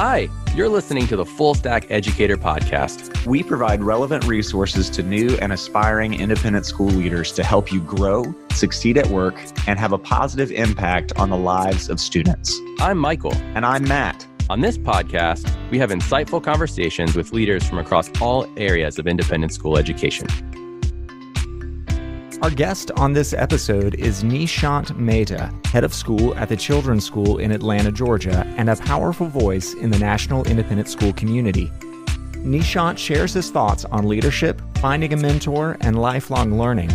Hi, you're listening to the Full Stack Educator Podcast. We provide relevant resources to new and aspiring independent school leaders to help you grow, succeed at work, and have a positive impact on the lives of students. I'm Michael. And I'm Matt. On this podcast, we have insightful conversations with leaders from across all areas of independent school education. Our guest on this episode is Nishant Mehta, head of school at the Children's School in Atlanta, Georgia, and a powerful voice in the national independent school community. Nishant shares his thoughts on leadership, finding a mentor, and lifelong learning.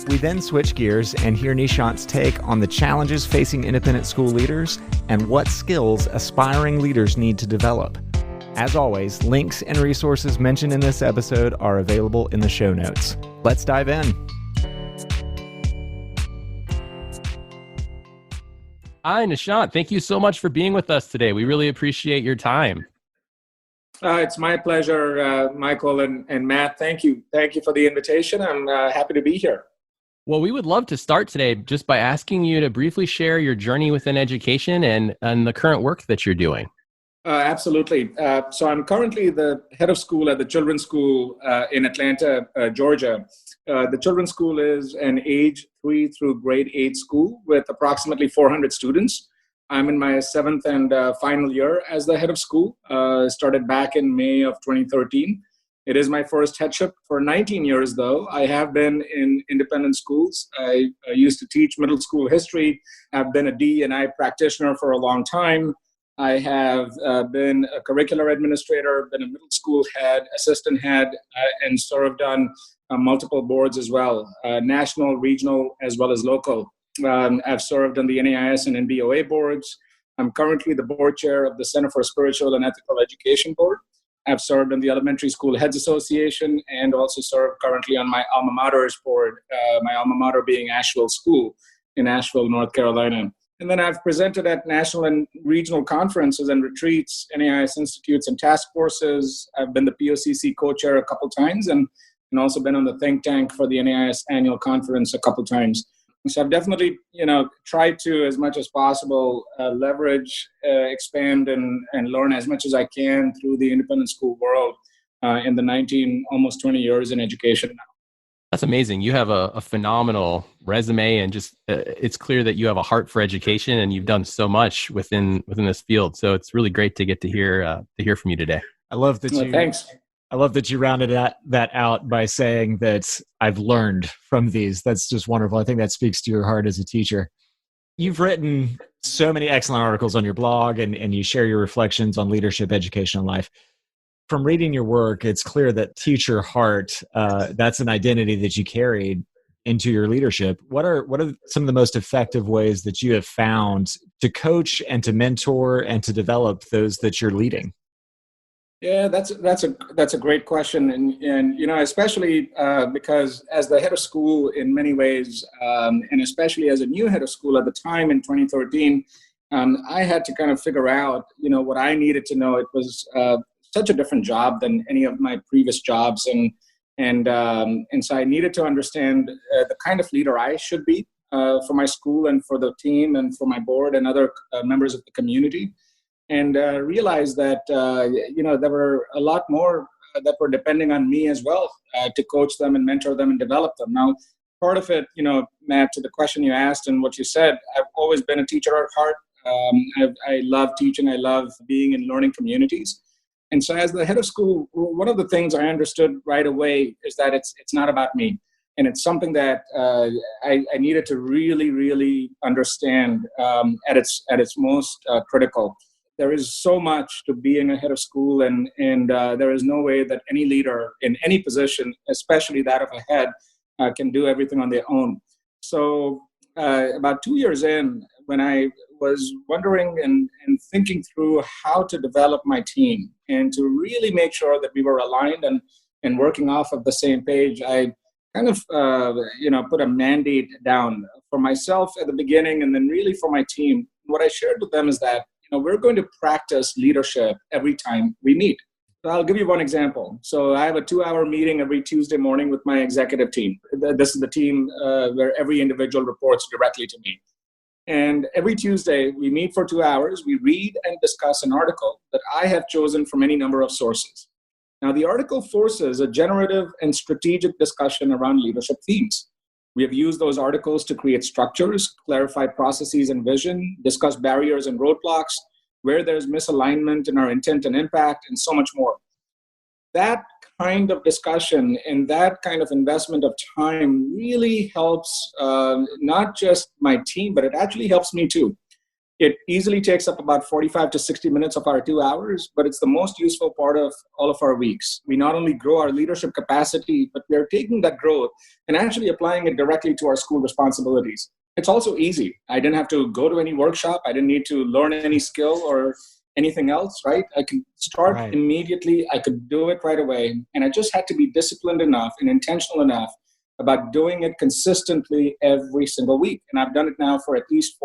We then switch gears and hear Nishant's take on the challenges facing independent school leaders and what skills aspiring leaders need to develop. As always, links and resources mentioned in this episode are available in the show notes. Let's dive in. Hi, Nishant. Thank you so much for being with us today. We really appreciate your time. It's my pleasure, Michael and Matt. Thank you. Thank you for the invitation. I'm happy to be here. Well, we would love to start today just by asking you to briefly share your journey within education and the current work that you're doing. Absolutely. So I'm currently the head of school at the Children's School in Atlanta, Georgia. The Children's School is an age 3 through grade 8 school with approximately 400 students. I'm in my 7th and final year as the head of school. Started back in May of 2013. It is my first headship for 19 years, though. I have been in independent schools. I used to teach middle school history. I've been a D&I practitioner for a long time. I have been a curricular administrator, been a middle school head, assistant head, and served on multiple boards as well, national, regional, as well as local. I've served on the NAIS and NBOA boards. I'm currently the board chair of the Center for Spiritual and Ethical Education Board. I've served on the Elementary School Heads Association and also serve currently on my alma mater's board, my alma mater being Asheville School in Asheville, North Carolina. And then I've presented at national and regional conferences and retreats, NAIS institutes and task forces. I've been the POCC co-chair a couple times and also been on the think tank for the NAIS annual conference a couple times. So I've definitely, tried to, as much as possible, leverage, expand, and learn as much as I can through the independent school world in the almost 20 years in education now. That's amazing. You have a phenomenal resume, and just it's clear that you have a heart for education, and you've done so much within this field. So it's really great to get to hear from you today. I love that you. Thanks. I love that you rounded that out by saying that I've learned from these. That's just wonderful. I think that speaks to your heart as a teacher. You've written so many excellent articles on your blog, and you share your reflections on leadership, education, and life. From reading your work, it's clear that teacher heart, that's an identity that you carried into your leadership. What are some of the most effective ways that you have found to coach and to mentor and to develop those that you're leading? Yeah, that's a great question, and especially because as the head of school, in many ways, and especially as a new head of school at the time in 2013, I had to kind of figure out, what I needed to know. It was such a different job than any of my previous jobs, and so I needed to understand the kind of leader I should be for my school and for the team and for my board and other members of the community. And realized that, there were a lot more that were depending on me as well to coach them and mentor them and develop them. Now, part of it, Matt, to the question you asked and what you said, I've always been a teacher at heart. I love teaching. I love being in learning communities. And so as the head of school, one of the things I understood right away is that it's not about me. And it's something that I needed to really, really understand at its most critical. There is so much to being a head of school, and there is no way that any leader in any position, especially that of a head, can do everything on their own. So about 2 years in, when I was wondering and thinking through how to develop my team and to really make sure that we were aligned and working off of the same page, I kind of put a mandate down for myself at the beginning and then really for my team. What I shared with them is that we're going to practice leadership every time we meet. So I'll give you one example. So I have a 2-hour meeting every Tuesday morning with my executive team. This is the team where every individual reports directly to me. And every Tuesday, we meet for 2 hours. We read and discuss an article that I have chosen from any number of sources. Now, the article forces a generative and strategic discussion around leadership themes. We have used those articles to create structures, clarify processes and vision, discuss barriers and roadblocks, where there's misalignment in our intent and impact, and so much more. That kind of discussion and that kind of investment of time really helps not just my team, but it actually helps me too. It easily takes up about 45 to 60 minutes of our 2 hours, but it's the most useful part of all of our weeks. We not only grow our leadership capacity, but we are taking that growth and actually applying it directly to our school responsibilities. It's also easy. I didn't have to go to any workshop. I didn't need to learn any skill or anything else, right? I could start immediately. I could do it right away. And I just had to be disciplined enough and intentional enough about doing it consistently every single week. And I've done it now for at least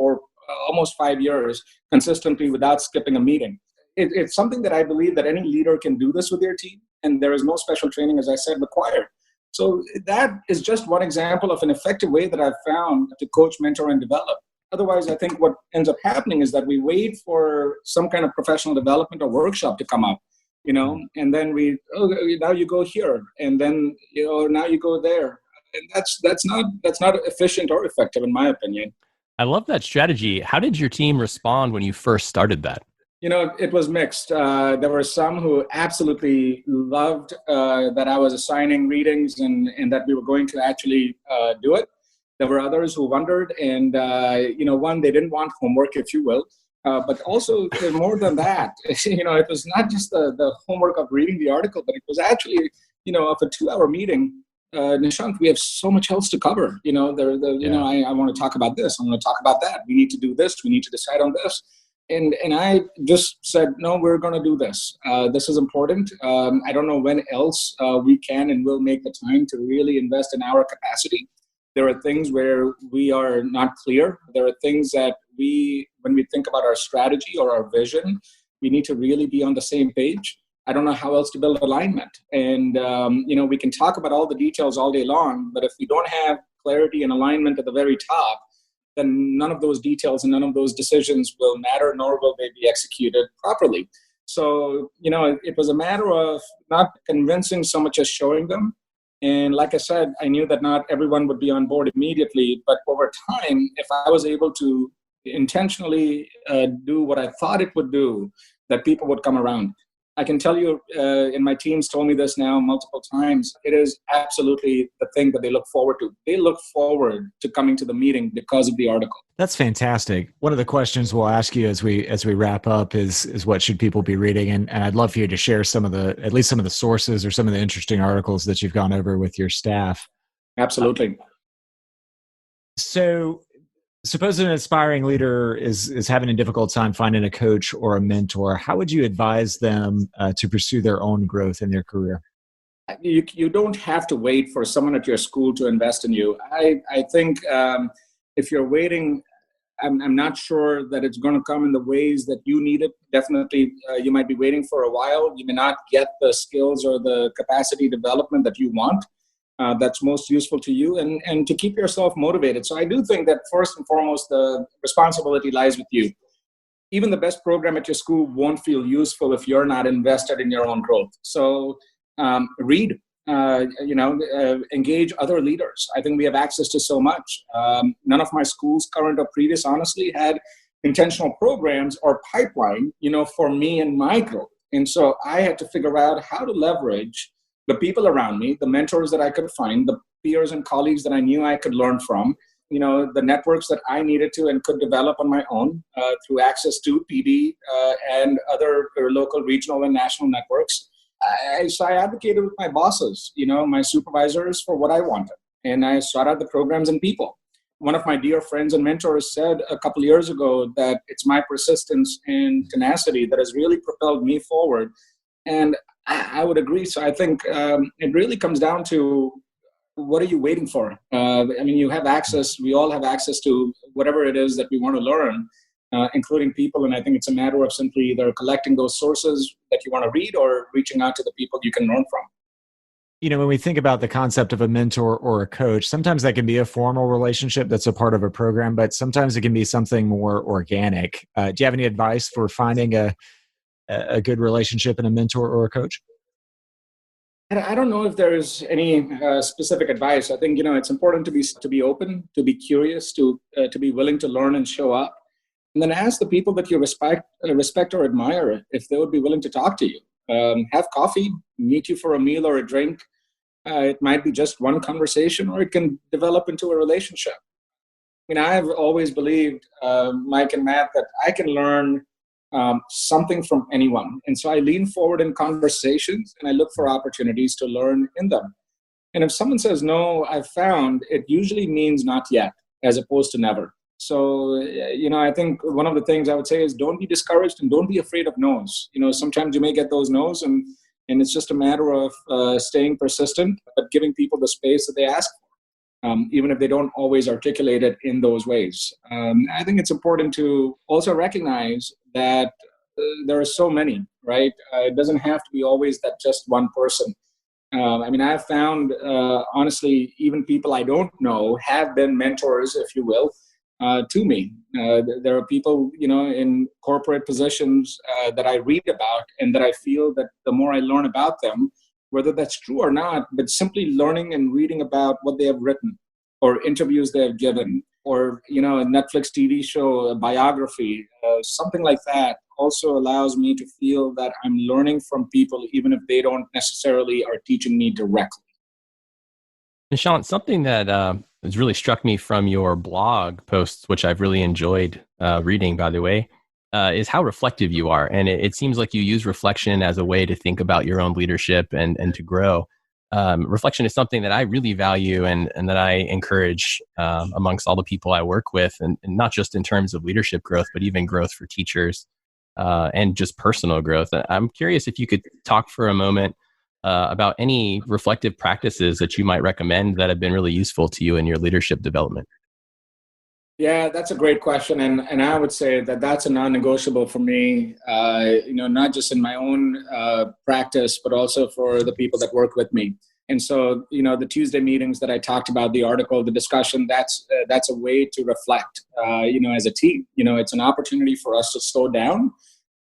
almost 5 years consistently without skipping a meeting. It's something that I believe that any leader can do this with their team. And there is no special training, as I said, required. So that is just one example of an effective way that I've found to coach, mentor, and develop. Otherwise, I think what ends up happening is that we wait for some kind of professional development or workshop to come up, and then now you go here, and then, now you go there. And that's not efficient or effective, in my opinion. I love that strategy. How did your team respond when you first started that? It was mixed. There were some who absolutely loved that I was assigning readings and that we were going to actually do it. There were others who wondered, and one, they didn't want homework, if you will, but also more than that. It was not just the homework of reading the article, but it was actually, of a 2-hour meeting. Nishant, we have so much else to cover. I want to talk about this. I want to talk about that. We need to do this. We need to decide on this. And I just said, no, we're going to do this. This is important. I don't know when else we can and will make the time to really invest in our capacity. There are things where we are not clear. There are things that when we think about our strategy or our vision, we need to really be on the same page. I don't know how else to build alignment. And, we can talk about all the details all day long, but if we don't have clarity and alignment at the very top, then none of those details and none of those decisions will matter, nor will they be executed properly. So, it was a matter of not convincing so much as showing them. And like I said, I knew that not everyone would be on board immediately, but over time, if I was able to intentionally do what I thought it would do, that people would come around. I can tell you, and my team's told me this now multiple times, it is absolutely the thing that they look forward to. They look forward to coming to the meeting because of the article. That's fantastic. One of the questions we'll ask you as we wrap up is what should people be reading? And I'd love for you to share at least some of the sources or some of the interesting articles that you've gone over with your staff. Absolutely. So suppose an aspiring leader is having a difficult time finding a coach or a mentor. How would you advise them to pursue their own growth in their career? You don't have to wait for someone at your school to invest in you. I think if you're waiting, I'm not sure that it's going to come in the ways that you need it. Definitely, you might be waiting for a while. You may not get the skills or the capacity development that you want. That's most useful to you and to keep yourself motivated. So I do think that first and foremost, the responsibility lies with you. Even the best program at your school won't feel useful if you're not invested in your own growth. So read, engage other leaders. I think we have access to so much. None of my schools, current or previous, honestly, had intentional programs or pipeline, for me and my growth. And so I had to figure out how to leverage the people around me, the mentors that I could find, the peers and colleagues that I knew I could learn from, the networks that I needed to and could develop on my own through access to PD and other local, regional, and national networks. So I advocated with my bosses, my supervisors, for what I wanted. And I sought out the programs and people. One of my dear friends and mentors said a couple of years ago that it's my persistence and tenacity that has really propelled me forward. And I would agree. So I think it really comes down to, what are you waiting for? You have access. We all have access to whatever it is that we want to learn, including people. And I think it's a matter of simply either collecting those sources that you want to read or reaching out to the people you can learn from. When we think about the concept of a mentor or a coach, sometimes that can be a formal relationship that's a part of a program, but sometimes it can be something more organic. Do you have any advice for finding a good relationship in a mentor or a coach? And I don't know if there's any specific advice. I think it's important to be open, to be curious, to be willing to learn and show up, and then ask the people that you respect or admire if they would be willing to talk to you. Have coffee, meet you for a meal or a drink. It might be just one conversation, or it can develop into a relationship. I've always believed, Mike and Matt, that I can learn something from anyone. And so I lean forward in conversations and I look for opportunities to learn in them. And if someone says no, I've found it usually means not yet, as opposed to never. So, I think one of the things I would say is don't be discouraged and don't be afraid of no's. Sometimes you may get those no's and it's just a matter of staying persistent, but giving people the space that they ask for, even if they don't always articulate it in those ways. I think it's important to also recognize that there are so many, right? It doesn't have to be always that just one person. I've found, honestly, even people I don't know have been mentors, if you will, to me. There are people, in corporate positions that I read about and that I feel that the more I learn about them, whether that's true or not, but simply learning and reading about what they have written or interviews they have given or, a Netflix TV show, a biography, something like that also allows me to feel that I'm learning from people, even if they don't necessarily are teaching me directly. Nishant, something that has really struck me from your blog posts, which I've really enjoyed reading, by the way, is how reflective you are. And it seems like you use reflection as a way to think about your own leadership and to grow. Reflection is something that I really value and that I encourage amongst all the people I work with, and not just in terms of leadership growth, but even growth for teachers and just personal growth. I'm curious if you could talk for a moment about any reflective practices that you might recommend that have been really useful to you in your leadership development. Yeah, that's a great question. And I would say that that's a non-negotiable for me, not just in my own practice, but also for the people that work with me. And so, the Tuesday meetings that I talked about, the article, the discussion, that's a way to reflect, as a team. It's an opportunity for us to slow down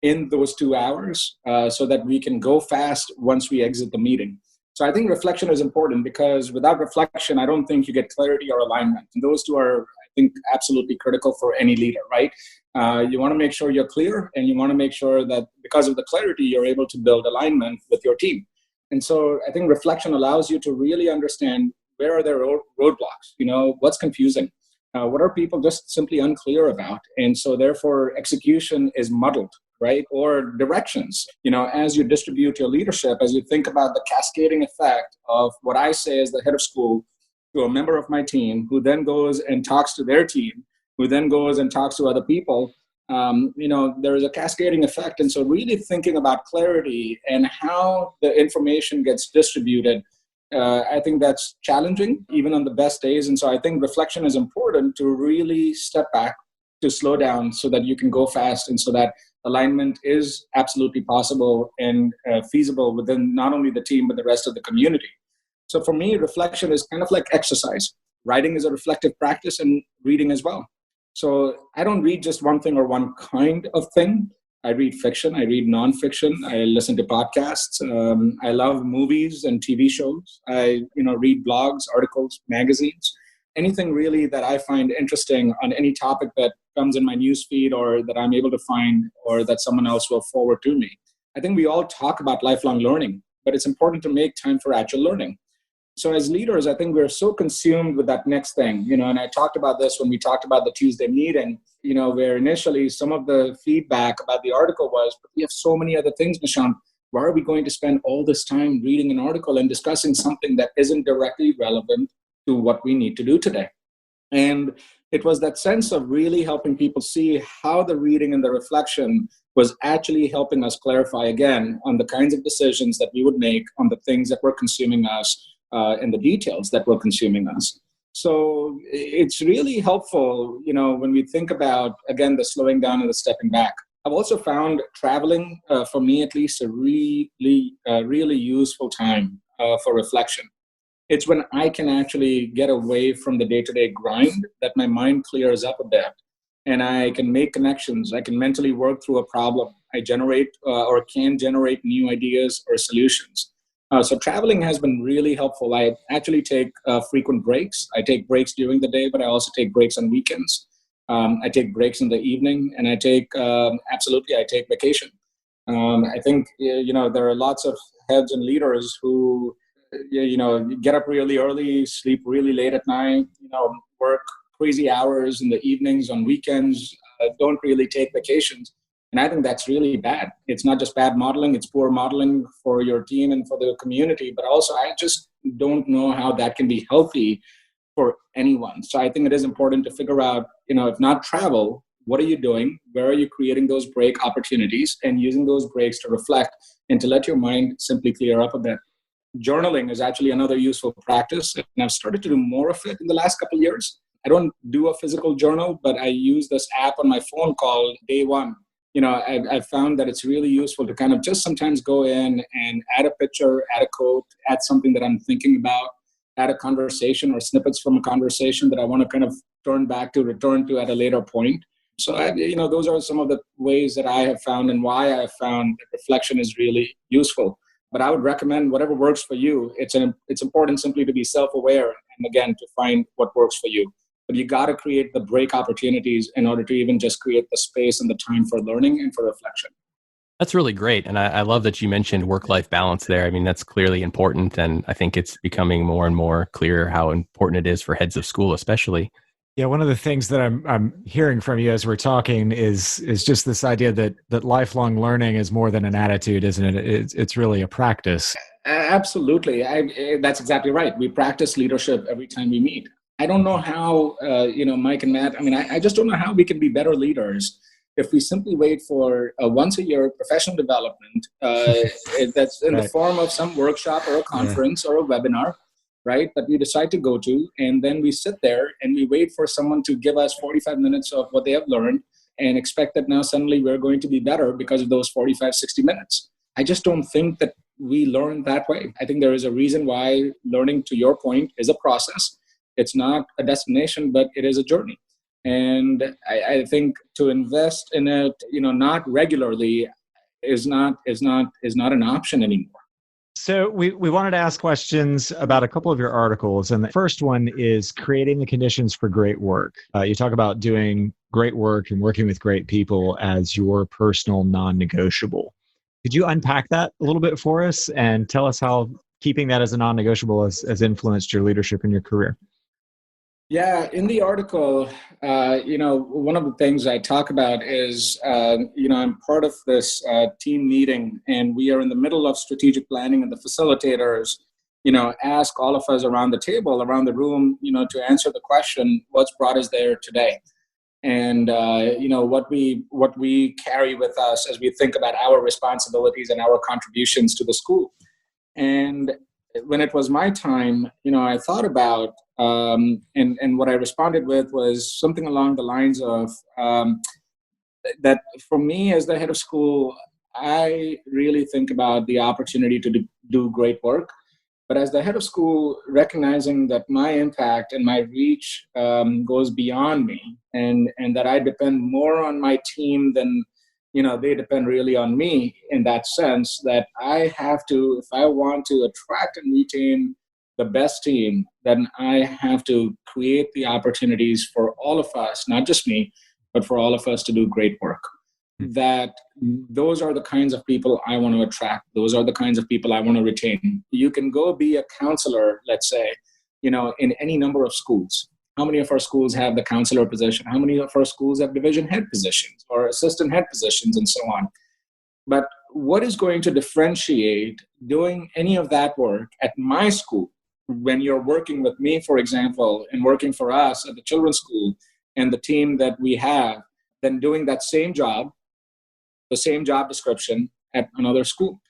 in those 2 hours so that we can go fast once we exit the meeting. So I think reflection is important because without reflection, I don't think you get clarity or alignment. And those two are, I think, absolutely critical for any leader, right? You want to make sure you're clear and you want to make sure that because of the clarity, you're able to build alignment with your team. And so I think reflection allows you to really understand where are their roadblocks, what's confusing, what are people just simply unclear about. And so therefore execution is muddled, right? Or directions, as you distribute your leadership, as you think about the cascading effect of what I say as the head of school to a member of my team, who then goes and talks to their team, who then goes and talks to other people, there is a cascading effect. And so really thinking about clarity and how the information gets distributed, I think that's challenging, even on the best days. And so I think reflection is important to really step back, to slow down so that you can go fast and so that alignment is absolutely possible and feasible within not only the team, but the rest of the community. So for me, reflection is kind of like exercise. Writing is a reflective practice and reading as well. So I don't read just one thing or one kind of thing. I read fiction, I read nonfiction, I listen to podcasts. I love movies and TV shows. I read blogs, articles, magazines, anything really that I find interesting on any topic that comes in my newsfeed or that I'm able to find or that someone else will forward to me. I think we all talk about lifelong learning, but it's important to make time for actual learning. So as leaders, I think we're so consumed with that next thing, and I talked about this when we talked about the Tuesday meeting, where initially some of the feedback about the article was, but we have so many other things, Nishant. Why are we going to spend all this time reading an article and discussing something that isn't directly relevant to what we need to do today? And it was that sense of really helping people see how the reading and the reflection was actually helping us clarify again on the kinds of decisions that we would make on the things that were consuming us and the details that were consuming us. So it's really helpful, when we think about, again, the slowing down and the stepping back. I've also found traveling, for me at least, a really useful time. for reflection. It's when I can actually get away from the day-to-day grind that my mind clears up a bit and I can make connections. I can mentally work through a problem. I generate or can generate new ideas or solutions. So traveling has been really helpful. I actually take frequent breaks. I take breaks during the day, but I also take breaks on weekends. I take breaks in the evening, and I take vacation. I think there are lots of heads and leaders who get up really early, sleep really late at night, work crazy hours in the evenings on weekends, don't really take vacations. And I think that's really bad. It's not just bad modeling, it's poor modeling for your team and for the community, but also I just don't know how that can be healthy for anyone. So I think it is important to figure out, if not travel, what are you doing? Where are you creating those break opportunities and using those breaks to reflect and to let your mind simply clear up a bit? Journaling is actually another useful practice, and I've started to do more of it in the last couple of years. I don't do a physical journal, but I use this app on my phone called Day One. I've found that it's really useful to kind of just sometimes go in and add a picture, add a quote, add something that I'm thinking about, add a conversation or snippets from a conversation that I want to kind of return to at a later point. So, those are some of the ways that I have found and why I have found that reflection is really useful. But I would recommend whatever works for you. It's important simply to be self-aware and, again, to find what works for you. But you got to create the break opportunities in order to even just create the space and the time for learning and for reflection. That's really great. And I love that you mentioned work-life balance there. I mean, that's clearly important. And I think it's becoming more and more clear how important it is for heads of school, especially. Yeah, one of the things that I'm hearing from you as we're talking is just this idea that lifelong learning is more than an attitude, isn't it? It's really a practice. Absolutely. That's exactly right. We practice leadership every time we meet. I don't know how, Mike and Matt, I just don't know how we can be better leaders if we simply wait for a once a year professional development that's in the form of some workshop or a conference or a webinar, right, that we decide to go to. And then we sit there and we wait for someone to give us 45 minutes of what they have learned and expect that now suddenly we're going to be better because of those 45, 60 minutes. I just don't think that we learn that way. I think there is a reason why learning, to your point, is a process. It's not a destination, but it is a journey. And I think to invest in it, not regularly is not an option anymore. So we wanted to ask questions about a couple of your articles. And the first one is creating the conditions for great work. You talk about doing great work and working with great people as your personal non-negotiable. Could you unpack that a little bit for us and tell us how keeping that as a non-negotiable has influenced your leadership and your career? Yeah, in the article, one of the things I talk about is, I'm part of this team meeting, and we are in the middle of strategic planning, and the facilitators, ask all of us around the table, around the room, to answer the question, what's brought us there today? And, what we carry with us as we think about our responsibilities and our contributions to the school. And when it was my time, I thought about, and what I responded with was something along the lines of that for me as the head of school, I really think about the opportunity to do great work. But as the head of school, recognizing that my impact and my reach goes beyond me, and that I depend more on my team than they depend really on me, in that sense that I have to, if I want to attract and retain the best team, then I have to create the opportunities for all of us, not just me, but for all of us to do great work. That those are the kinds of people I want to attract. Those are the kinds of people I want to retain. You can go be a counselor, let's say, in any number of schools. How many of our schools have the counselor position? How many of our schools have division head positions or assistant head positions and so on? But what is going to differentiate doing any of that work at my school when you're working with me, for example, and working for us at the children's school and the team that we have, than doing that same job, the same job description at another school?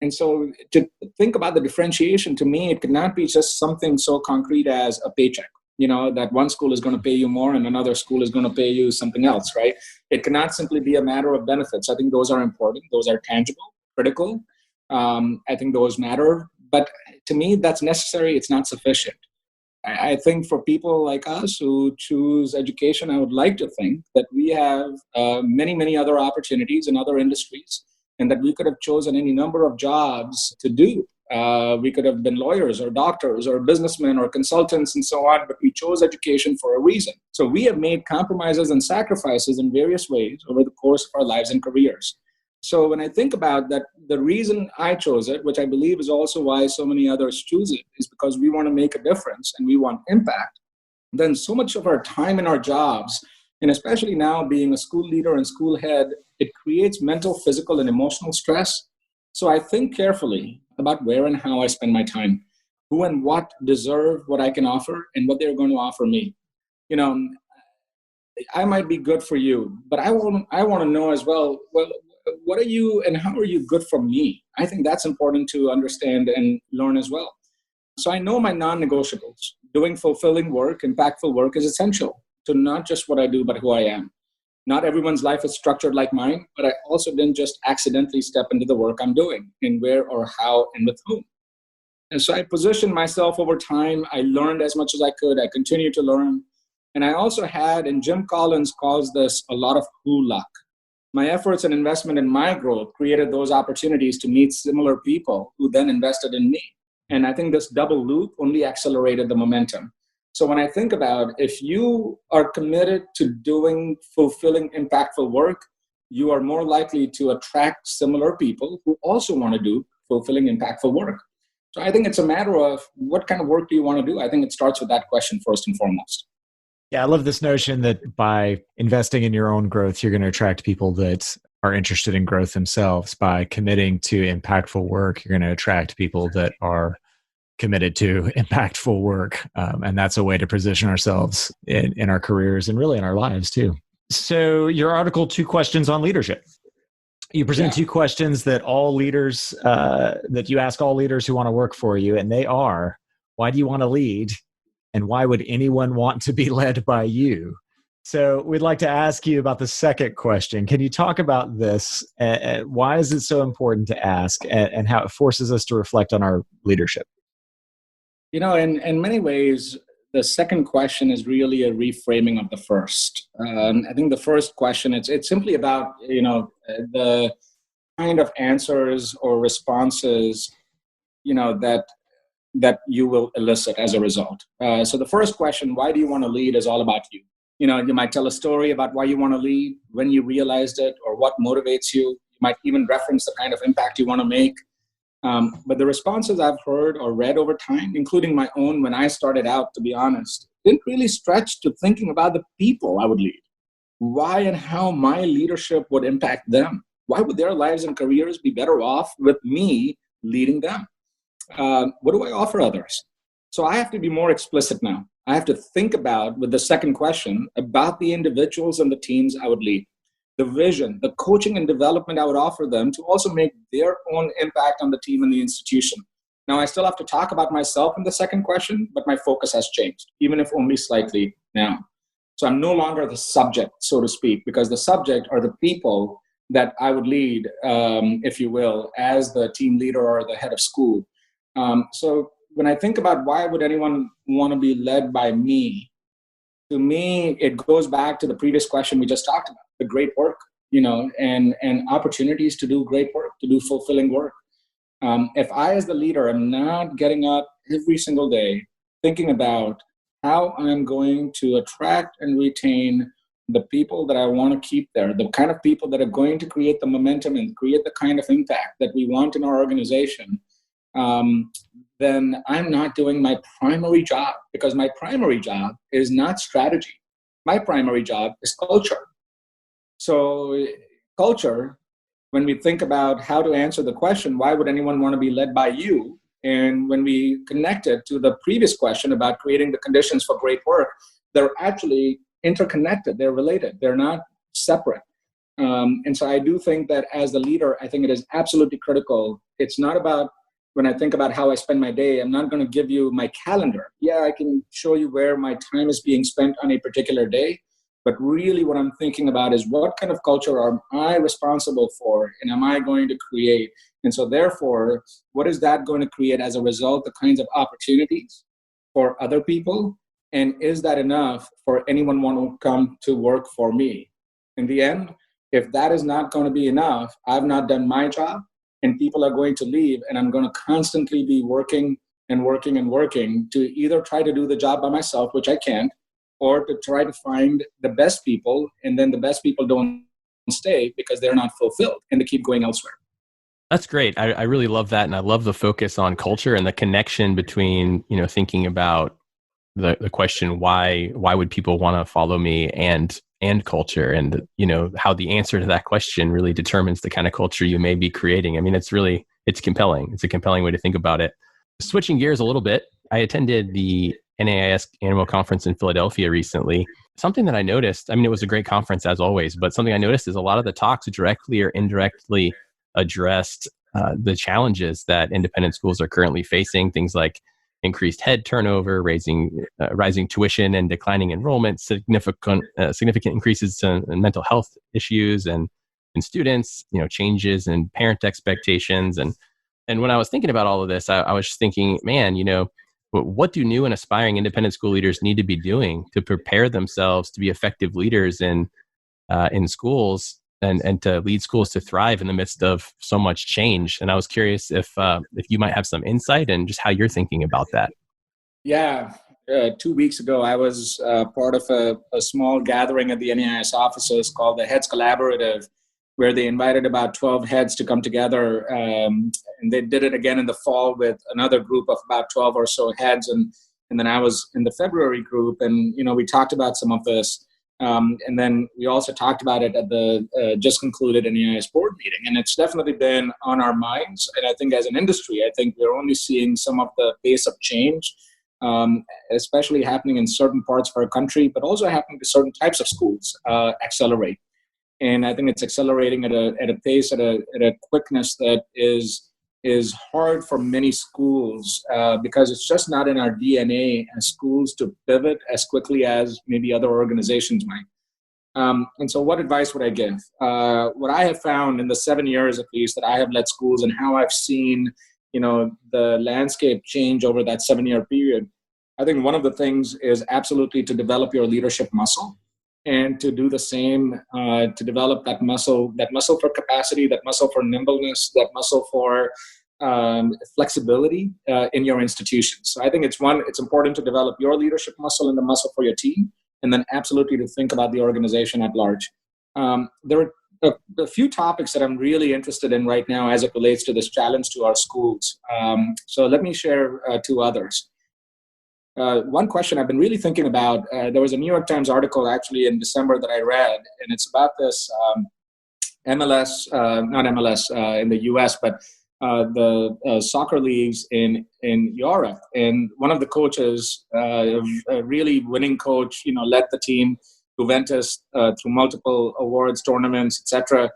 And so to think about the differentiation, to me, it cannot be just something so concrete as a paycheck. That one school is going to pay you more and another school is going to pay you something else, right? It cannot simply be a matter of benefits. I think those are important. Those are tangible, critical. I think those matter. But to me, that's necessary. It's not sufficient. I think for people like us who choose education, I would like to think that we have many, many other opportunities in other industries, and that we could have chosen any number of jobs to do. We could have been lawyers or doctors or businessmen or consultants and so on, but we chose education for a reason. So we have made compromises and sacrifices in various ways over the course of our lives and careers. So when I think about that, the reason I chose it, which I believe is also why so many others choose it, is because we want to make a difference and we want impact. Then so much of our time in our jobs, and especially now being a school leader and school head, it creates mental, physical, and emotional stress. So I think carefully about where and how I spend my time, who and what deserve what I can offer and what they're going to offer me. You know, I might be good for you, but I want to know as well, what are you and how are you good for me? I think that's important to understand and learn as well. So I know my non-negotiables. Doing fulfilling work, impactful work is essential to not just what I do, but who I am. Not everyone's life is structured like mine, but I also didn't just accidentally step into the work I'm doing, and where or how and with whom. And so I positioned myself over time. I learned as much as I could. I continue to learn. And I also had, and Jim Collins calls this a lot of who luck. My efforts and investment in my growth created those opportunities to meet similar people who then invested in me. And I think this double loop only accelerated the momentum. So when I think about, if you are committed to doing fulfilling, impactful work, you are more likely to attract similar people who also want to do fulfilling, impactful work. So I think it's a matter of what kind of work do you want to do? I think it starts with that question first and foremost. Yeah, I love this notion that by investing in your own growth, you're going to attract people that are interested in growth themselves. By committing to impactful work, you're going to attract people that are committed to impactful work. And that's a way to position ourselves in our careers and really in our lives too. So your article, 2 questions on leadership. You present 2 questions that all leaders, that you ask all leaders who want to work for you. And they are, why do you want to lead? And why would anyone want to be led by you? So we'd like to ask you about the second question. Can you talk about this? Why is it so important to ask, and how it forces us to reflect on our leadership? You know, in many ways, the second question is really a reframing of the first. I think the first question, it's simply about, the kind of answers or responses, that you will elicit as a result. So the first question, why do you want to lead, is all about you. You might tell a story about why you want to lead, when you realized it, or what motivates you. You might even reference the kind of impact you want to make. But the responses I've heard or read over time, including my own when I started out, to be honest, didn't really stretch to thinking about the people I would lead. Why and how my leadership would impact them. Why would their lives and careers be better off with me leading them? What do I offer others? So I have to be more explicit now. I have to think about, with the second question, about the individuals and the teams I would lead, the vision, the coaching and development I would offer them to also make their own impact on the team and the institution. Now, I still have to talk about myself in the second question, but my focus has changed, even if only slightly now. So I'm no longer the subject, so to speak, because the subject are the people that I would lead, if you will, as the team leader or the head of school. So when I think about why would anyone want to be led by me, to me, it goes back to the previous question we just talked about, the great work, and opportunities to do great work, to do fulfilling work. If I, as the leader, am not getting up every single day thinking about how I'm going to attract and retain the people that I want to keep there, the kind of people that are going to create the momentum and create the kind of impact that we want in our organization, then I'm not doing my primary job, because my primary job is not strategy. My primary job is culture. So culture, when we think about how to answer the question, why would anyone want to be led by you? And when we connect it to the previous question about creating the conditions for great work, they're actually interconnected. They're related. They're not separate. And so I do think that as the leader, I think it is absolutely critical. It's not about, when I think about how I spend my day, I'm not going to give you my calendar. Yeah, I can show you where my time is being spent on a particular day, But really what I'm thinking about is what kind of culture am I responsible for and am I going to create? And so therefore, what is that going to create as a result, the kinds of opportunities for other people? And is that enough for anyone want to come to work for me? In the end, if that is not going to be enough, I've not done my job and people are going to leave, and I'm going to constantly be working and working and working to either try to do the job by myself, which I can't, or to try to find the best people, and then the best people don't stay because they're not fulfilled and they keep going elsewhere. That's great. I really love that. And I love the focus on culture and the connection between, thinking about the question, why would people want to follow me, and culture, and, how the answer to that question really determines the kind of culture you may be creating. I mean, it's compelling. It's a compelling way to think about it. Switching gears a little bit, I attended the NAIS Annual Conference in Philadelphia recently. Something that I noticed, I mean, it was a great conference as always, but something I noticed is a lot of the talks directly or indirectly addressed the challenges that independent schools are currently facing, things like increased head turnover, rising tuition and declining enrollment, significant increases in mental health issues and in students, changes in parent expectations. And when I was thinking about all of this, I was just thinking, man, what do new and aspiring independent school leaders need to be doing to prepare themselves to be effective leaders in schools and to lead schools to thrive in the midst of so much change? And I was curious if you might have some insight and just how you're thinking about that. Yeah. 2 weeks ago, I was part of a small gathering at the NAIS offices called the Heads Collaborative, where they invited about 12 heads to come together. And they did it again in the fall with another group of about 12 or so heads. And then I was in the February group, and, we talked about some of this. And then we also talked about it at the just concluded NAIS board meeting. And it's definitely been on our minds. And I think as an industry, I think we're only seeing some of the pace of change, especially happening in certain parts of our country, but also happening to certain types of schools, accelerate. And I think it's accelerating at a pace, at a quickness that is hard for many schools because it's just not in our DNA as schools to pivot as quickly as maybe other organizations might. And so what advice would I give? What I have found in the 7 years, at least, that I have led schools and how I've seen, the landscape change over that 7-year period, I think one of the things is absolutely to develop your leadership muscle. And to do the same, to develop that muscle for capacity, that muscle for nimbleness, that muscle for flexibility in your institutions. So I think it's important to develop your leadership muscle and the muscle for your team, and then absolutely to think about the organization at large. There are a few topics that I'm really interested in right now as it relates to this challenge to our schools. So let me share 2 others. One question I've been really thinking about, there was a New York Times article actually in December that I read, and it's about this MLS, not MLS in the US, but the soccer leagues in Europe. And one of the coaches, a really winning coach, led the team, Juventus, through multiple awards, tournaments, etc.,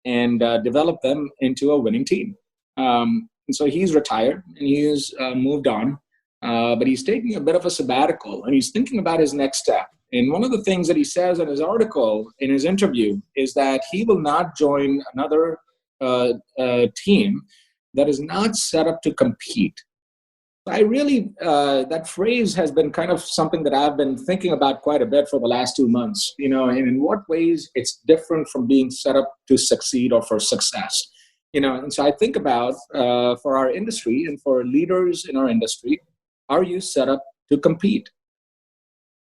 and developed them into a winning team. And so he's retired and he's moved on. But he's taking a bit of a sabbatical and he's thinking about his next step. And one of the things that he says in his article, in his interview, is that he will not join another team that is not set up to compete. I really, that phrase has been kind of something that I've been thinking about quite a bit for the last 2 months, and in what ways it's different from being set up to succeed or for success. And so I think about, for our industry and for leaders in our industry, are you set up to compete?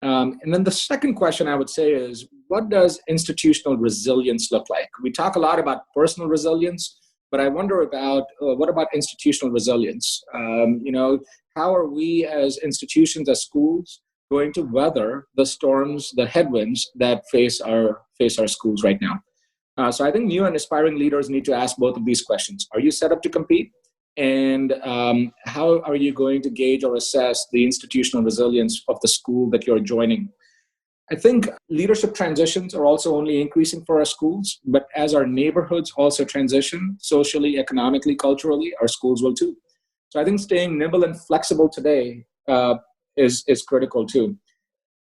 And then the second question I would say is, what does institutional resilience look like? We talk a lot about personal resilience, but I wonder about what about institutional resilience? How are we as institutions, as schools, going to weather the storms, the headwinds that face our schools right now? So I think new and aspiring leaders need to ask both of these questions. Are you set up to compete? And how are you going to gauge or assess the institutional resilience of the school that you're joining? I think leadership transitions are also only increasing for our schools, but as our neighborhoods also transition socially, economically, culturally, our schools will too. So I think staying nimble and flexible today is critical too.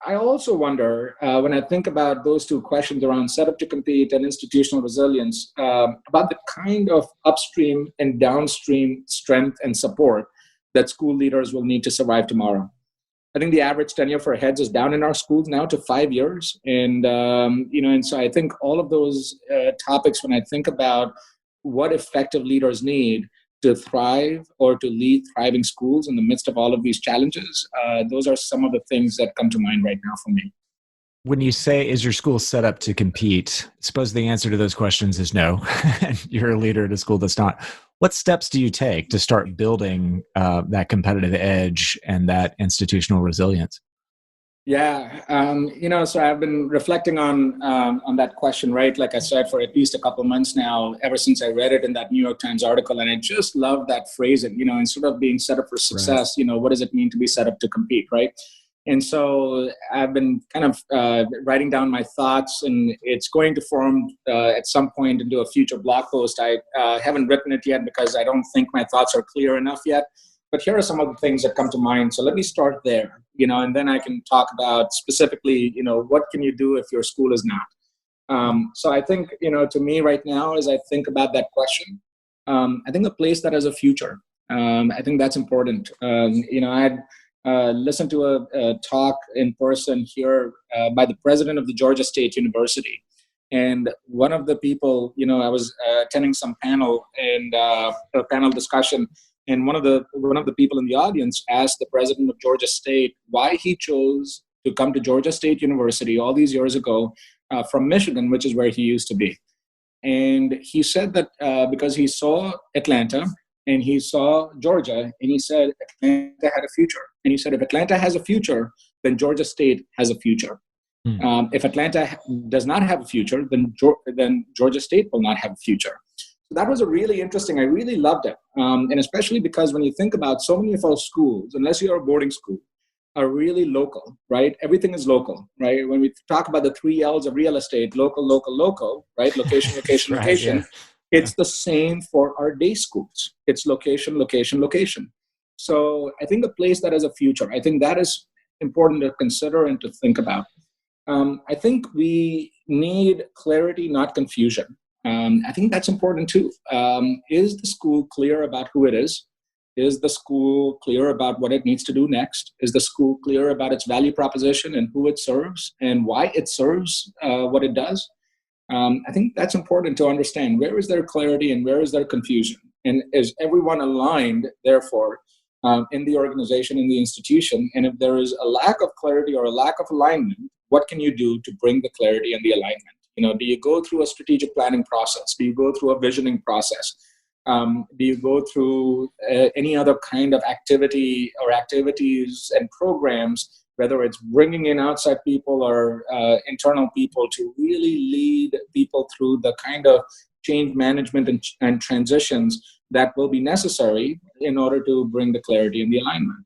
I also wonder when I think about those two questions around setup to compete and institutional resilience, about the kind of upstream and downstream strength and support that school leaders will need to survive tomorrow. I think the average tenure for heads is down in our schools now to 5 years, and and so I think all of those topics, when I think about what effective leaders need to thrive or to lead thriving schools in the midst of all of these challenges, those are some of the things that come to mind right now for me. When you say, is your school set up to compete? Suppose the answer to those questions is no, and you're a leader at a school that's not. What steps do you take to start building that competitive edge and that institutional resilience? Yeah, so I've been reflecting on that question, right? Like I said, for at least a couple of months now, ever since I read it in that New York Times article, and I just love that phrasing. Instead of being set up for success, right, what does it mean to be set up to compete, right? And so I've been kind of writing down my thoughts, and it's going to form at some point into a future blog post. I haven't written it yet because I don't think my thoughts are clear enough yet. But here are some of the things that come to mind. So let me start there, and then I can talk about specifically, what can you do if your school is not? So I think, to me right now, as I think about that question, I think a place that has a future. I think that's important. I had listened to a talk in person here by the president of the Georgia State University. And one of the people, I was attending some panel and a panel discussion. And one of the people in the audience asked the president of Georgia State why he chose to come to Georgia State University all these years ago from Michigan, which is where he used to be. And he said that because he saw Atlanta and he saw Georgia, and he said Atlanta had a future. And he said, if Atlanta has a future, then Georgia State has a future. If Atlanta does not have a future, then Georgia State will not have a future. So that was a really interesting, I really loved it. And especially because when you think about so many of our schools, unless you're a boarding school, are really local, right? Everything is local, right? When we talk about the 3 L's of real estate, local, local, local, right? Location, location, Right, location. yeah. It's the same for our day schools. It's location, location, location. So I think a place that has a future, I think that is important to consider and to think about. I think we need clarity, not confusion. I think that's important too. Is the school clear about who it is? Is the school clear about what it needs to do next? Is the school clear about its value proposition and who it serves and why it serves what it does? I think that's important to understand. Where is there clarity and where is there confusion? And is everyone aligned, therefore, in the organization, in the institution? And if there is a lack of clarity or a lack of alignment, what can you do to bring the clarity and the alignment? Do you go through a strategic planning process? Do you go through a visioning process? Do you go through any other kind of activity or activities and programs, whether it's bringing in outside people or internal people to really lead people through the kind of change management and transitions that will be necessary in order to bring the clarity and the alignment?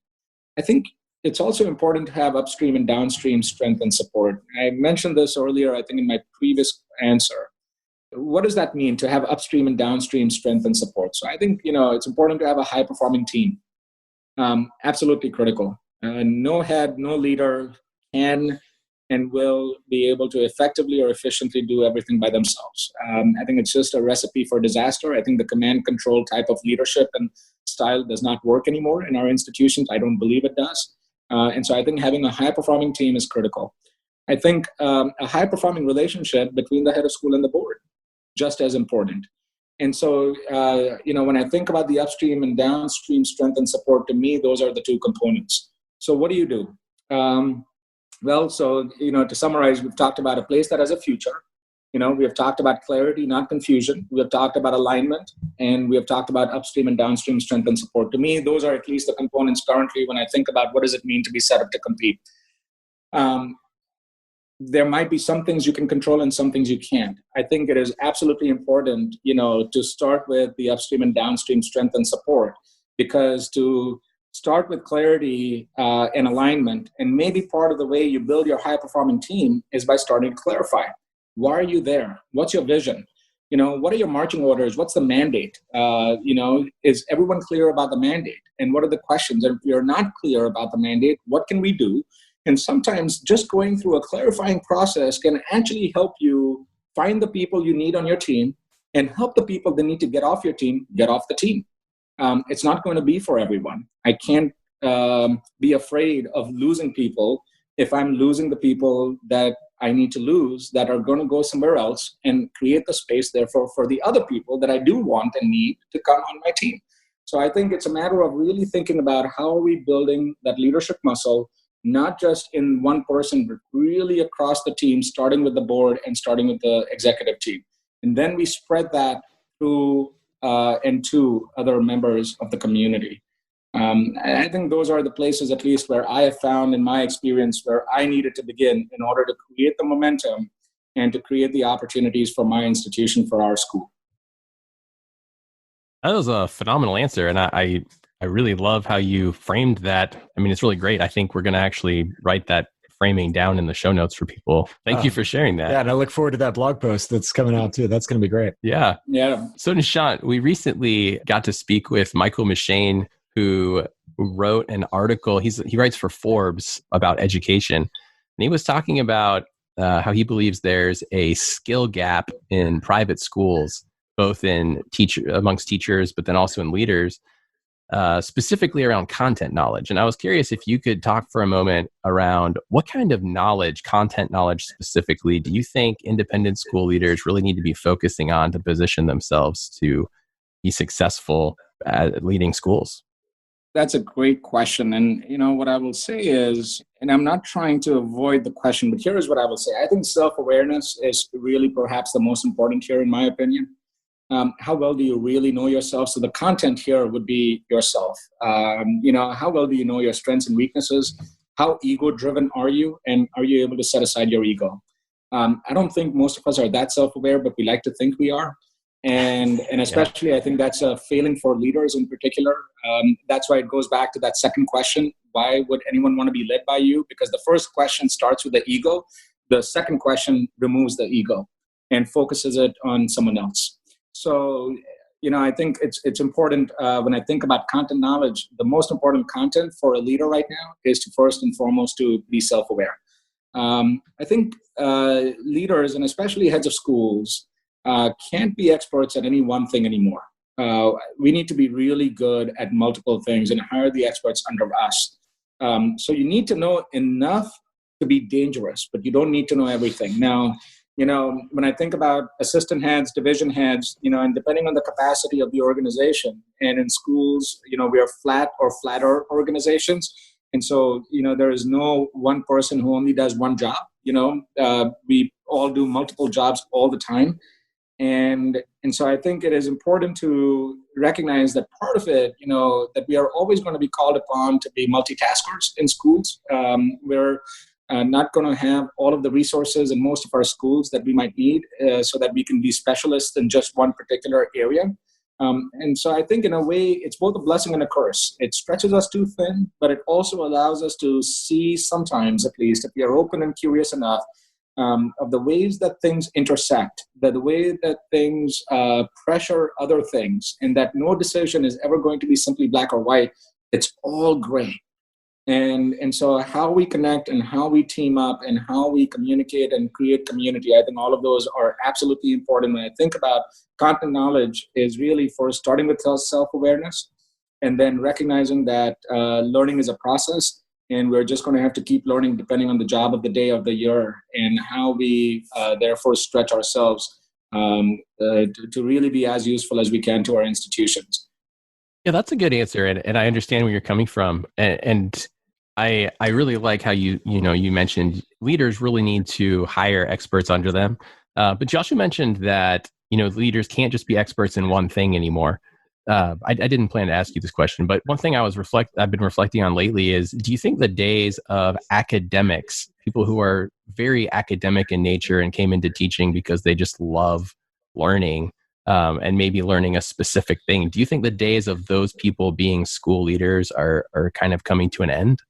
I think it's also important to have upstream and downstream strength and support. I mentioned this earlier, I think, in my previous answer. What does that mean to have upstream and downstream strength and support? So I think, it's important to have a high-performing team. Absolutely critical. No head, no leader can and will be able to effectively or efficiently do everything by themselves. I think it's just a recipe for disaster. I think the command control type of leadership and style does not work anymore in our institutions. I don't believe it does. And so I think having a high-performing team is critical. I think a high-performing relationship between the head of school and the board, just as important. And so, when I think about the upstream and downstream strength and support, to me, those are the two components. So what do you do? To summarize, we've talked about a place that has a future. We have talked about clarity, not confusion. We have talked about alignment, and we have talked about upstream and downstream strength and support. To me, those are at least the components currently when I think about what does it mean to be set up to compete. There might be some things you can control and some things you can't. I think it is absolutely important, to start with the upstream and downstream strength and support, because to start with clarity and alignment, and maybe part of the way you build your high-performing team is by starting to clarify. Why are you there? What's your vision? What are your marching orders? What's the mandate? Is everyone clear about the mandate? And what are the questions? And if you're not clear about the mandate, what can we do And sometimes just going through a clarifying process can actually help you find the people you need on your team and help the people that need to get off your team get off the team. It's not going to be for everyone. I can't be afraid of losing people if I'm losing the people that I need to lose that are going to go somewhere else and create the space, therefore, for the other people that I do want and need to come on my team. So I think it's a matter of really thinking about how are we building that leadership muscle, not just in one person, but really across the team, starting with the board and starting with the executive team. And then we spread that through and to other members of the community. I think those are the places, at least where I have found in my experience, where I needed to begin in order to create the momentum and to create the opportunities for my institution, for our school. That was a phenomenal answer. And I really love how you framed that. I mean, it's really great. I think we're going to actually write that framing down in the show notes for people. Thank you for sharing that. Yeah, and I look forward to that blog post that's coming out too. That's going to be great. Yeah. Yeah. So Nishant, we recently got to speak with Michael Machane, who wrote an article. He writes for Forbes about education. And he was talking about how he believes there's a skill gap in private schools, both amongst teachers, but then also in leaders, specifically around content knowledge. And I was curious if you could talk for a moment around what kind of knowledge, content knowledge specifically, do you think independent school leaders really need to be focusing on to position themselves to be successful at leading schools? That's a great question. And, what I will say is, and I'm not trying to avoid the question, but here is what I will say. I think self-awareness is really perhaps the most important here, in my opinion. How well do you really know yourself? So the content here would be yourself. How well do you know your strengths and weaknesses? How ego-driven are you? And are you able to set aside your ego? I don't think most of us are that self-aware, but we like to think we are. And especially, I think that's a failing for leaders in particular. That's why it goes back to that second question. Why would anyone want to be led by you? Because the first question starts with the ego. The second question removes the ego and focuses it on someone else. So, I think it's important when I think about content knowledge, the most important content for a leader right now is to first and foremost to be self-aware. I think leaders, and especially heads of schools, can't be experts at any one thing anymore. We need to be really good at multiple things and hire the experts under us. So you need to know enough to be dangerous, but you don't need to know everything. Now, when I think about assistant heads, division heads, and depending on the capacity of the organization, and in schools, we are flat or flatter organizations. And so, there is no one person who only does one job. We all do multiple jobs all the time. And so I think it is important to recognize that part of it, that we are always going to be called upon to be multitaskers in schools. We're not going to have all of the resources in most of our schools that we might need so that we can be specialists in just one particular area. And so I think in a way, it's both a blessing and a curse. It stretches us too thin, but it also allows us to see sometimes, at least, if we are open and curious enough, of the ways that things intersect, the way that things pressure other things, and that no decision is ever going to be simply black or white. It's all gray. And so how we connect and how we team up and how we communicate and create community, I think all of those are absolutely important. When I think about content knowledge is really first starting with self-awareness and then recognizing that learning is a process. And we're just going to have to keep learning depending on the job of the day of the year and how we therefore stretch ourselves to really be as useful as we can to our institutions. Yeah, that's a good answer. And I understand where you're coming from. And I really like how you mentioned leaders really need to hire experts under them. But you also mentioned that, leaders can't just be experts in one thing anymore. I didn't plan to ask you this question, but one thing I've been reflecting on lately is, do you think the days of academics, people who are very academic in nature and came into teaching because they just love learning and maybe learning a specific thing, do you think the days of those people being school leaders are kind of coming to an end?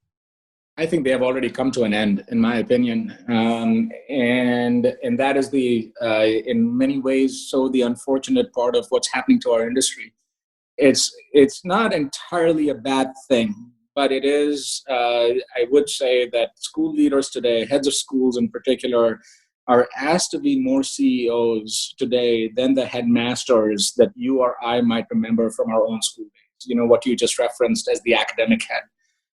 I think they have already come to an end, in my opinion, and that is in many ways, so the unfortunate part of what's happening to our industry. It's not entirely a bad thing, but it is, I would say that school leaders today, heads of schools in particular, are asked to be more CEOs today than the headmasters that you or I might remember from our own school days. What you just referenced as the academic head.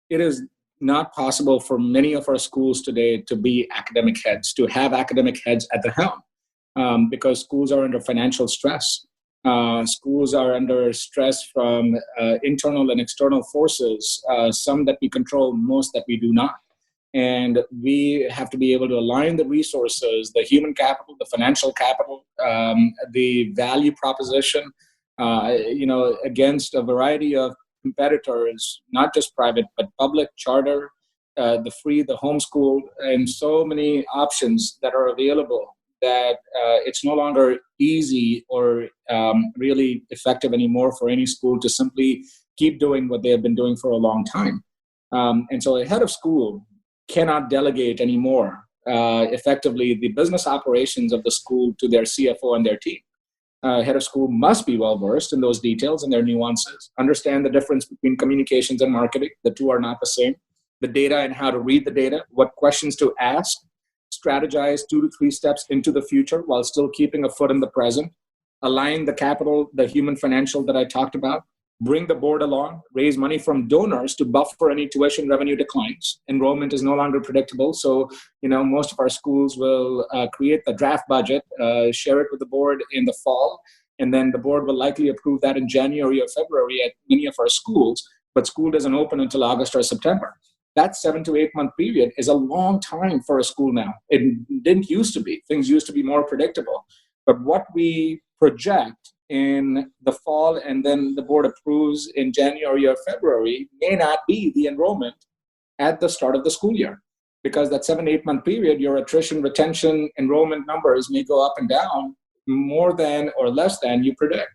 It is not possible for many of our schools today to be academic heads, to have academic heads at the helm, because schools are under financial stress. Schools are under stress from internal and external forces, some that we control, most that we do not. And we have to be able to align the resources, the human capital, the financial capital, the value proposition, against a variety of competitors, not just private, but public, charter, the free, the homeschool, and so many options that are available that it's no longer easy or really effective anymore for any school to simply keep doing what they have been doing for a long time. And so a head of school cannot delegate anymore effectively the business operations of the school to their CFO and their team. Head of school must be well versed in those details and their nuances, understand the difference between communications and marketing. The two are not the same. The data and how to read the data, what questions to ask, strategize 2 to 3 steps into the future while still keeping a foot in the present, align the capital, the human financial that I talked about, bring the board along, raise money from donors to buffer any tuition revenue declines. Enrollment is no longer predictable. So, most of our schools will create the draft budget, share it with the board in the fall, and then the board will likely approve that in January or February at many of our schools, but school doesn't open until August or September. That 7 to 8 month period is a long time for a school now. It didn't used to be. Things used to be more predictable. But what we project in the fall and then the board approves in January or February may not be the enrollment at the start of the school year. Because that 7 to 8 month period, your attrition, retention, enrollment numbers may go up and down more than or less than you predict.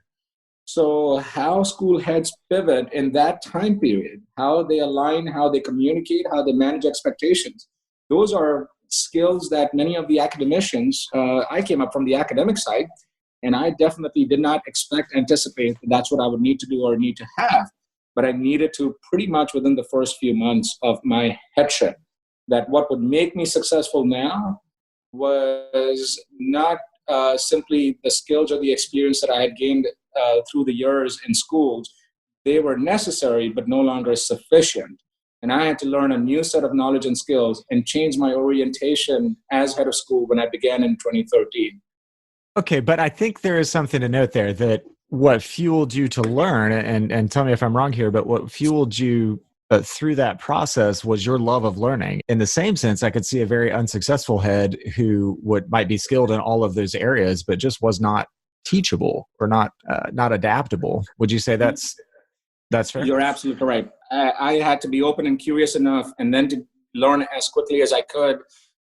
So how school heads pivot in that time period, how they align, how they communicate, how they manage expectations, those are skills that many of the academicians, I came up from the academic side, and I definitely did not anticipate that that's what I would need to do or need to have. But I needed to pretty much within the first few months of my headship, that what would make me successful now was not simply the skills or the experience that I had gained through the years in schools. They were necessary, but no longer sufficient. And I had to learn a new set of knowledge and skills and change my orientation as head of school when I began in 2013. Okay, but I think there is something to note there, that what fueled you to learn, and tell me if I'm wrong here, but what fueled you through that process was your love of learning. In the same sense, I could see a very unsuccessful head who might be skilled in all of those areas, but just was not teachable or not adaptable. Would you say that's fair? You're absolutely right. I had to be open and curious enough, and then to learn as quickly as I could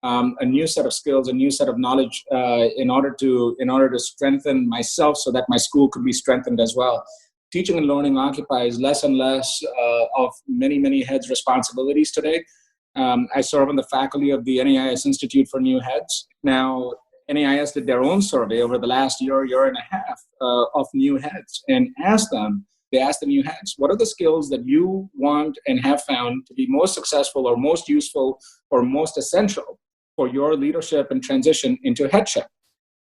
a new set of skills, a new set of knowledge in order to strengthen myself so that my school could be strengthened as well. Teaching and learning occupies less and less of many heads' responsibilities today. I serve on the faculty of the NAIS Institute for New Heads. Now, NAIS did their own survey over the last year and a half of new heads, and they asked the new heads, what are the skills that you want and have found to be most successful or most useful or most essential for your leadership and transition into headship?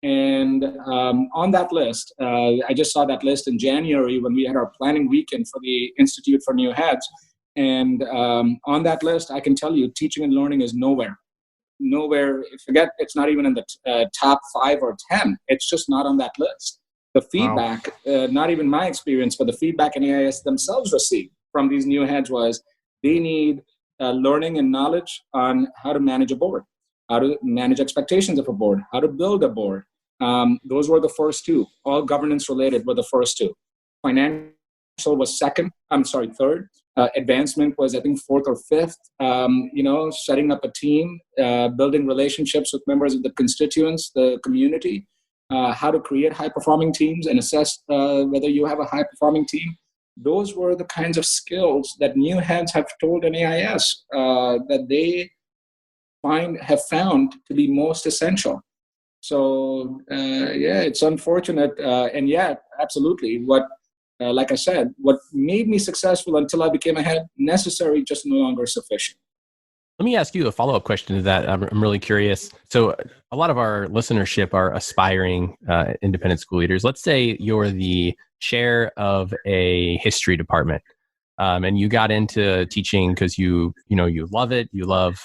And on that list, I just saw that list in January when we had our planning weekend for the Institute for New Heads. And on that list, I can tell you, teaching and learning is nowhere. Forget it's not even in the top 5 or 10. It's just not on that list. The feedback, not even my experience, but the feedback NAIS themselves received from these new heads was they need learning and knowledge on how to manage a board, how to manage expectations of a board, how to build a board. Those were the first two. All governance related were the first two. Financial was third. Advancement was, I think, fourth or fifth. Setting up a team, building relationships with members of the constituents, the community, how to create high-performing teams and assess whether you have a high-performing team. Those were the kinds of skills that new heads have told NAIS that they have found to be most essential. So, it's unfortunate. And yet, absolutely, what like I said, what made me successful until I became a head, necessary, just no longer sufficient. Let me ask you a follow-up question to that. I'm really curious. So a lot of our listenership are aspiring independent school leaders. Let's say you're the chair of a history department, and you got into teaching because you love it. You love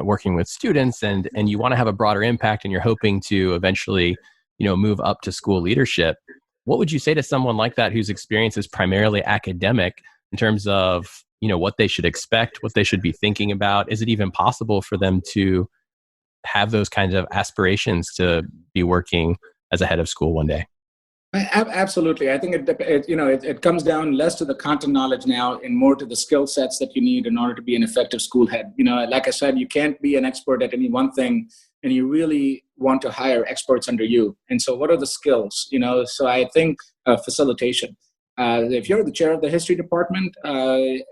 working with students, and you want to have a broader impact, and you're hoping to eventually, move up to school leadership. What would you say to someone like that whose experience is primarily academic in terms of what they should expect, what they should be thinking about? Is it even possible for them to have those kinds of aspirations to be working as a head of school one day? Absolutely. I think it comes down less to the content knowledge now and more to the skill sets that you need in order to be an effective school head. Like I said, you can't be an expert at any one thing, and you really want to hire experts under you. And so what are the skills? So I think facilitation. If you're the chair of the history department,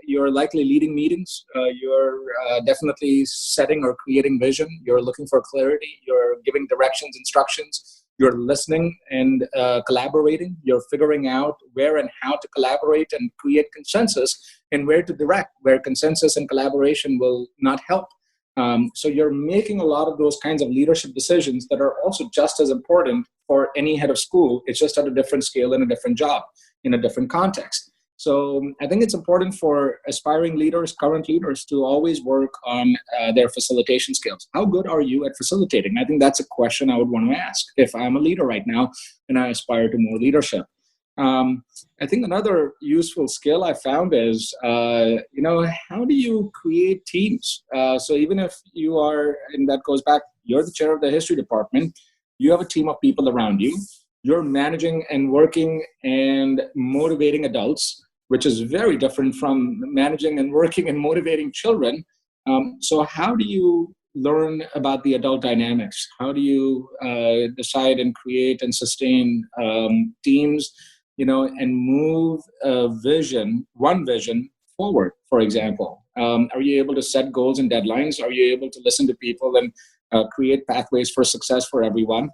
you're likely leading meetings. You're definitely setting or creating vision. You're looking for clarity. You're giving directions, instructions. You're listening and collaborating. You're figuring out where and how to collaborate and create consensus, and where to direct, where consensus and collaboration will not help. So you're making a lot of those kinds of leadership decisions that are also just as important for any head of school. It's just at a different scale, in a different job, in a different context. So I think it's important for aspiring leaders, current leaders, to always work on their facilitation skills. How good are you at facilitating? I think that's a question I would want to ask if I'm a leader right now and I aspire to more leadership. I think another useful skill I found is, how do you create teams? So even if you are, and that goes back, you're the chair of the history department, you have a team of people around you. You're managing and working and motivating adults, which is very different from managing and working and motivating children. So how do you learn about the adult dynamics? How do you decide and create and sustain teams, and move one vision forward, for example? Are you able to set goals and deadlines? Are you able to listen to people and create pathways for success for everyone?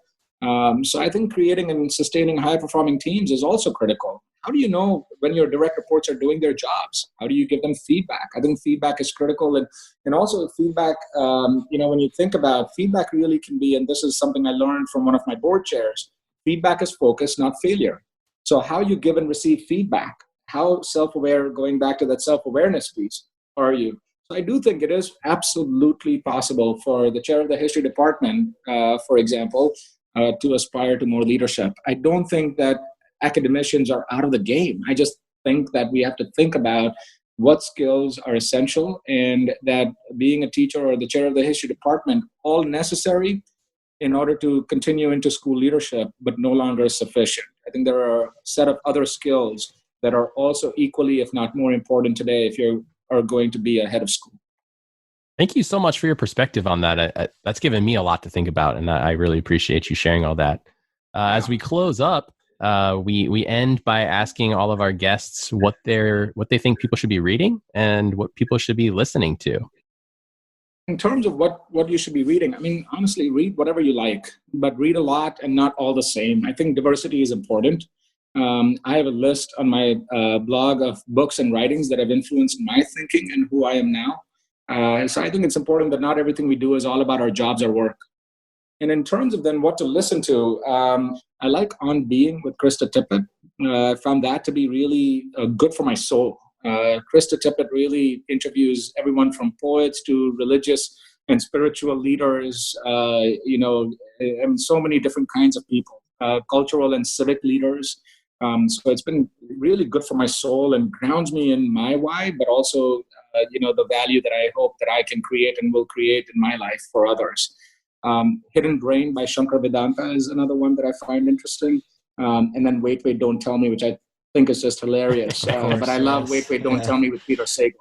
So I think creating and sustaining high-performing teams is also critical. How do you know when your direct reports are doing their jobs? How do you give them feedback? I think feedback is critical. And also feedback, when you think about feedback really can be, and this is something I learned from one of my board chairs, feedback is focus, not failure. So how you give and receive feedback, how self-aware, going back to that self-awareness piece, are you? So I do think it is absolutely possible for the chair of the history department, for example, to aspire to more leadership. I don't think that academicians are out of the game. I just think that we have to think about what skills are essential, and that being a teacher or the chair of the history department, all necessary in order to continue into school leadership, but no longer sufficient. I think there are a set of other skills that are also equally, if not more important today, if you are going to be a head of school. Thank you so much for your perspective on that. That's given me a lot to think about, and I really appreciate you sharing all that. As we close up, we end by asking all of our guests what they think people should be reading and what people should be listening to. In terms of what you should be reading, I mean, honestly, read whatever you like, but read a lot and not all the same. I think diversity is important. I have a list on my blog of books and writings that have influenced my thinking and who I am now. So I think it's important that not everything we do is all about our jobs or work. And in terms of then what to listen to, I like On Being with Krista Tippett. I found that to be really good for my soul. Krista Tippett really interviews everyone from poets to religious and spiritual leaders, and so many different kinds of people, cultural and civic leaders. So it's been really good for my soul and grounds me in my why, but also, the value that I hope that I can create and will create in my life for others. Hidden Brain by Shankar Vedanta is another one that I find interesting. And then Wait, Wait, Don't Tell Me, which I think is just hilarious. But I love Wait, Wait, Don't Tell Me with Peter Sagal.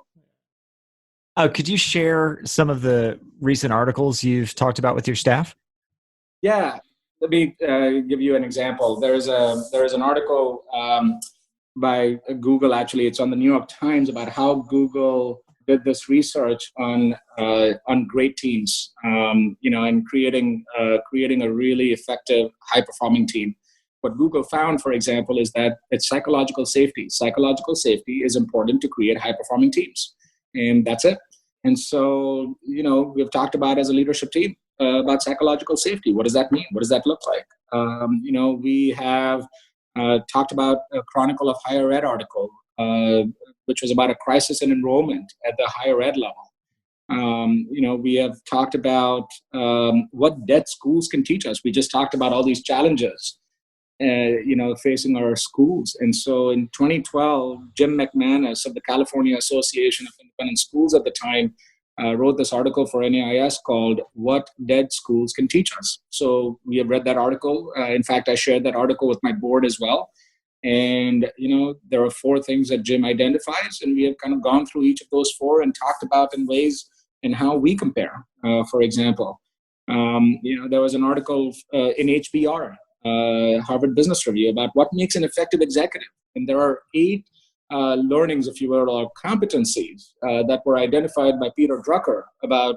Could you share some of the recent articles you've talked about with your staff? Yeah, let me give you an example. There's an article by Google, actually. It's on the New York Times about how Google did this research on great teams, and creating a really effective, high-performing team. what Google found, for example, is that it's psychological safety. Psychological safety is important to create high-performing teams, and that's it. And so, we've talked about as a leadership team about psychological safety. What does that mean? What does that look like? We have talked about a Chronicle of Higher Ed article, which was about a crisis in enrollment at the higher ed level. We have talked about what dead schools can teach us. We just talked about all these challenges, facing our schools. And so in 2012, Jim McManus of the California Association of Independent Schools at the time wrote this article for NAIS called What Dead Schools Can Teach Us. So we have read that article. In fact, I shared that article with my board as well. And, there are 4 things that Jim identifies, and we have kind of gone through each of those 4 and talked about in ways and how we compare. For example, there was an article in HBR, Harvard Business Review, about what makes an effective executive. And there are 8 learnings, if you will, or competencies that were identified by Peter Drucker about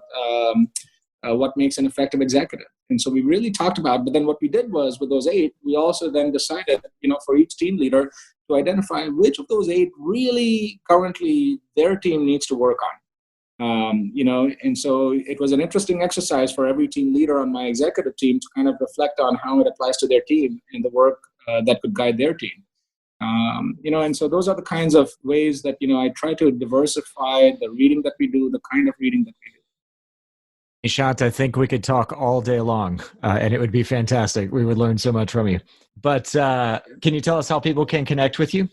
what makes an effective executive. And so we really talked about, but then what we did was with those 8, we also then decided, for each team leader to identify which of those 8 really currently their team needs to work on. And so it was an interesting exercise for every team leader on my executive team to kind of reflect on how it applies to their team and the work that could guide their team. And so those are the kinds of ways that, I try to diversify the reading that we do, the kind of reading that we do. Nishant, I think we could talk all day long, and it would be fantastic. We would learn so much from you. But can you tell us how people can connect with you?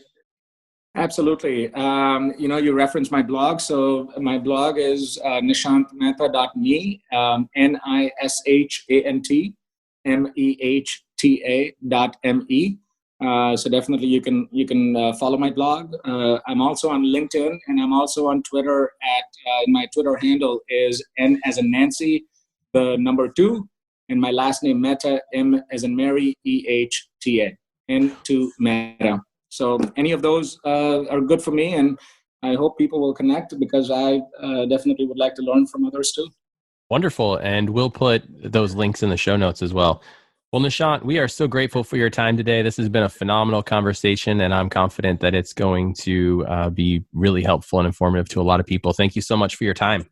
Absolutely. You referenced my blog. So my blog is nishantmehta.me, NISHANTMEHTA.me. So definitely you can follow my blog. I'm also on LinkedIn, and I'm also on Twitter my Twitter handle is N as in Nancy, the number 2, and my last name Mehta, M as in Mary, EHTA, N2 Mehta. So any of those are good for me, and I hope people will connect because I definitely would like to learn from others too. Wonderful. And we'll put those links in the show notes as well. Well, Nishant, we are so grateful for your time today. This has been a phenomenal conversation, and I'm confident that it's going to be really helpful and informative to a lot of people. Thank you so much for your time.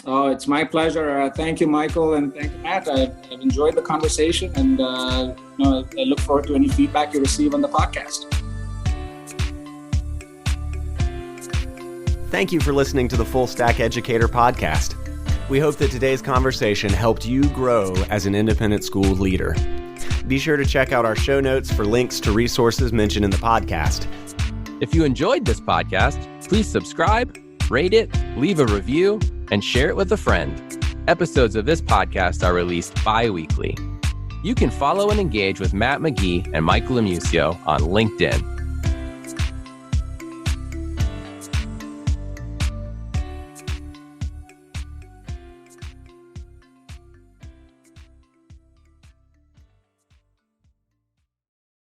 Oh, it's my pleasure. Thank you, Michael, and thank you, Matt. I've enjoyed the conversation, and I look forward to any feedback you receive on the podcast. Thank you for listening to the Full Stack Educator podcast. We hope that today's conversation helped you grow as an independent school leader. Be sure to check out our show notes for links to resources mentioned in the podcast. If you enjoyed this podcast, please subscribe, rate it, leave a review, and share it with a friend. Episodes of this podcast are released bi-weekly. You can follow and engage with Matt McGee and Michael Amusio on LinkedIn.